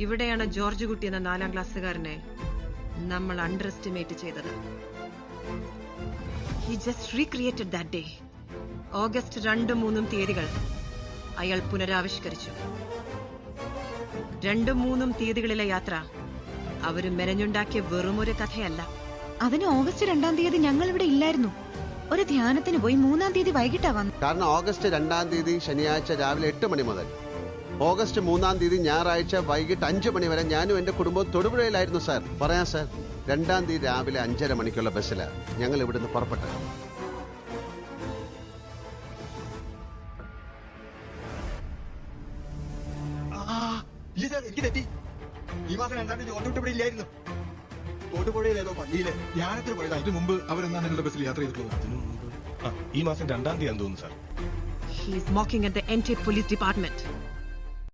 ഇവിടെയാണ് ജോർജ് കുട്ടി എന്ന 4ാം ക്ലാസ്സുകാരനെ നമ്മൾ അണ്ടർ എസ്റ്റിമേറ്റ് ചെയ്തത്. He just recreated that day. August 2, 3 തീയതികൾ അയാൾ പുനരാവിഷ്കരിച്ചു. 2, 3 തീയതികളിലെ യാത്ര അവര് മെനഞ്ഞുണ്ടാക്കിയ വെറുമൊരു കഥയല്ല. അതിന് ഓഗസ്റ്റ് 2 തീയതി ഞങ്ങൾ ഇവിടെ ഇല്ലായിരുന്നു. ഒരു ധ്യാനത്തിന് പോയി 3 തീയതി വൈകിട്ടാ വന്നു. കാരണം ഓഗസ്റ്റ് 2 തീയതി ശനിയാഴ്ച രാവിലെ 8 മണി മുതൽ ഓഗസ്റ്റ് 3 തീയതി ഞായറാഴ്ച വൈകിട്ട് 5 മണി വരെ ഞാനും എന്റെ കുടുംബവും തൊടുപുഴയിലായിരുന്നു സാർ. പറയാം സാർ, 2 തീയതി രാവിലെ 5:30 മണിക്കുള്ള ബസ്സിലാണ് ഞങ്ങൾ ഇവിടുന്ന് പുറപ്പെട്ടത്. എനിക്ക് തെറ്റി. ഈ മാസം 2 തീയതി ഓട്ടോ ഇവിടെ ഇല്ലായിരുന്നു. തൊടുപുഴയിലേതോ പള്ളിയിലെ ധ്യാനത്തിന് പോയതാ. ഇതിനു മുമ്പ് അവരെന്താണ് നിങ്ങളുടെ ബസ്സിൽ യാത്ര ചെയ്തിട്ടുള്ളത്? അതിനു മുമ്പ് ഈ മാസം 2 തീയതി ആണെന്ന് തോന്നുന്നു sir. He is mocking at the entire police department.